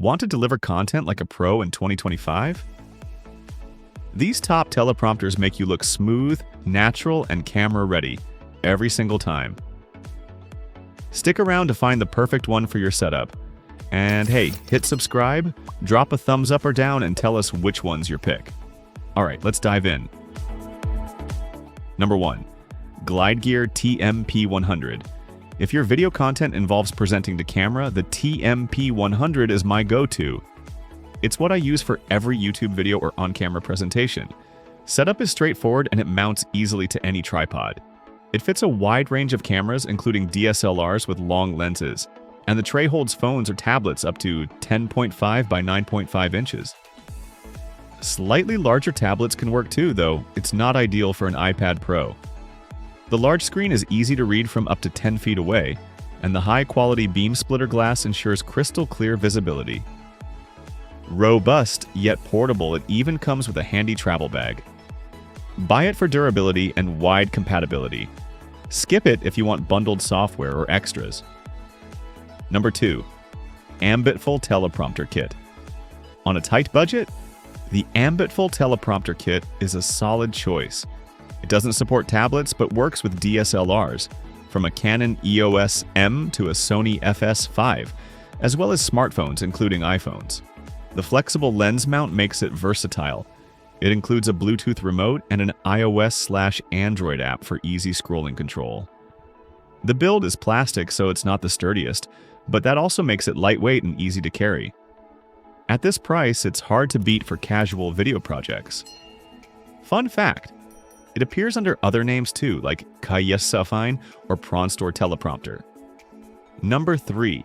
Want to deliver content like a pro in 2025? These top teleprompters make you look smooth, natural, and camera-ready every single time. Stick around to find the perfect one for your setup. And hey, hit subscribe, drop a thumbs up or down, and tell us which one's your pick. Alright, let's dive in. Number 1. Glide Gear TMP 100. If your video content involves presenting to camera, the TMP 100 is my go-to. It's what I use for every YouTube video or on-camera presentation. Setup is straightforward and it mounts easily to any tripod. It fits a wide range of cameras, including DSLRs with long lenses, and the tray holds phones or tablets up to 10.5 by 9.5 inches. Slightly larger tablets can work too, though it's not ideal for an iPad Pro. The large screen is easy to read from up to 10 feet away, and the high-quality beam splitter glass ensures crystal clear visibility. Robust, yet portable, it even comes with a handy travel bag. Buy it for durability and wide compatibility. Skip it if you want bundled software or extras. Number 2. Ambitful Teleprompter Kit. On a tight budget? The Ambitful Teleprompter Kit is a solid choice. It doesn't support tablets but works with DSLRs, from a Canon EOS M to a Sony FS5, as well as smartphones including iPhones. The flexible lens mount makes it versatile. It includes a Bluetooth remote and an iOS/Android app for easy scrolling control. The build is plastic, so it's not the sturdiest, but that also makes it lightweight and easy to carry. At this price, it's hard to beat for casual video projects. Fun fact: it appears under other names too, like Desview or Prompter Teleprompter. Number 3.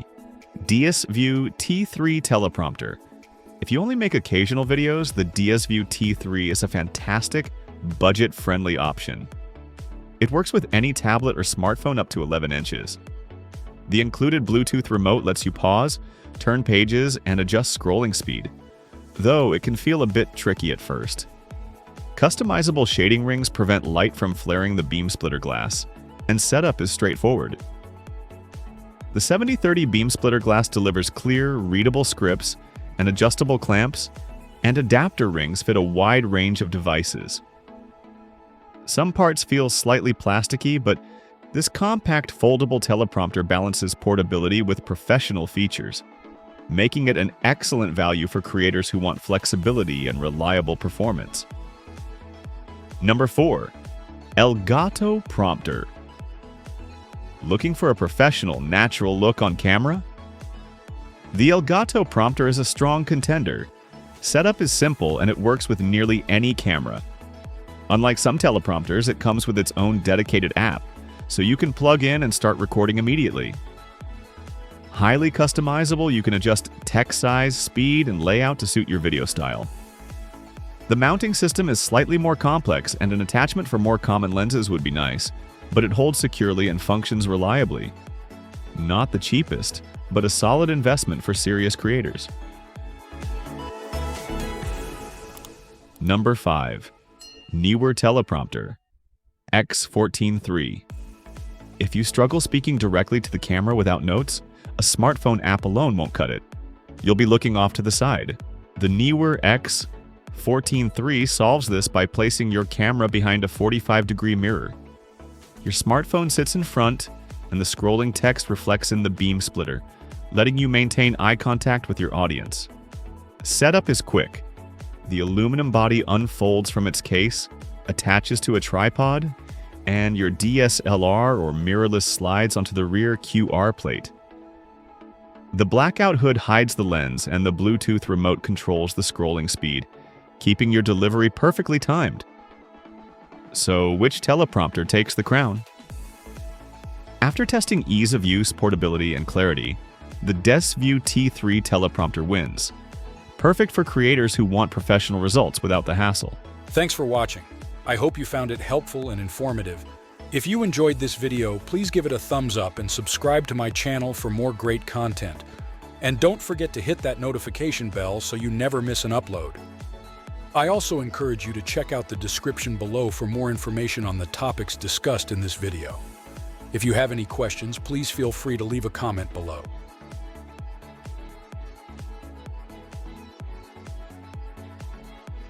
Desview T3 Teleprompter. If you only make occasional videos, the Desview T3 is a fantastic, budget-friendly option. It works with any tablet or smartphone up to 11 inches. The included Bluetooth remote lets you pause, turn pages, and adjust scrolling speed, though it can feel a bit tricky at first. Customizable shading rings prevent light from flaring the beam splitter glass, and setup is straightforward. The 70/30 beam splitter glass delivers clear, readable scripts, and adjustable clamps, and adapter rings fit a wide range of devices. Some parts feel slightly plasticky, but this compact foldable teleprompter balances portability with professional features, making it an excellent value for creators who want flexibility and reliable performance. Number 4. Elgato Prompter. Looking for a professional, natural look on camera? The Elgato Prompter is a strong contender. Setup is simple and it works with nearly any camera. Unlike some teleprompters, it comes with its own dedicated app, so you can plug in and start recording immediately. Highly customizable, you can adjust text size, speed, and layout to suit your video style. The mounting system is slightly more complex, and an attachment for more common lenses would be nice, but it holds securely and functions reliably. Not the cheapest, but a solid investment for serious creators. Number 5. Neewer Teleprompter X14 III. If you struggle speaking directly to the camera without notes, a smartphone app alone won't cut it. You'll be looking off to the side. The Neewer X14 III solves this by placing your camera behind a 45-degree mirror. Your smartphone sits in front, and the scrolling text reflects in the beam splitter, letting you maintain eye contact with your audience. Setup is quick. The aluminum body unfolds from its case, attaches to a tripod, and your DSLR or mirrorless slides onto the rear QR plate. The blackout hood hides the lens, and the Bluetooth remote controls the scrolling speed, keeping your delivery perfectly timed. So, which teleprompter takes the crown? After testing ease of use, portability, and clarity, the Desview T3 Teleprompter wins. Perfect for creators who want professional results without the hassle. Thanks for watching. I hope you found it helpful and informative. If you enjoyed this video, please give it a thumbs up and subscribe to my channel for more great content. And don't forget to hit that notification bell so you never miss an upload. I also encourage you to check out the description below for more information on the topics discussed in this video. If you have any questions, please feel free to leave a comment below.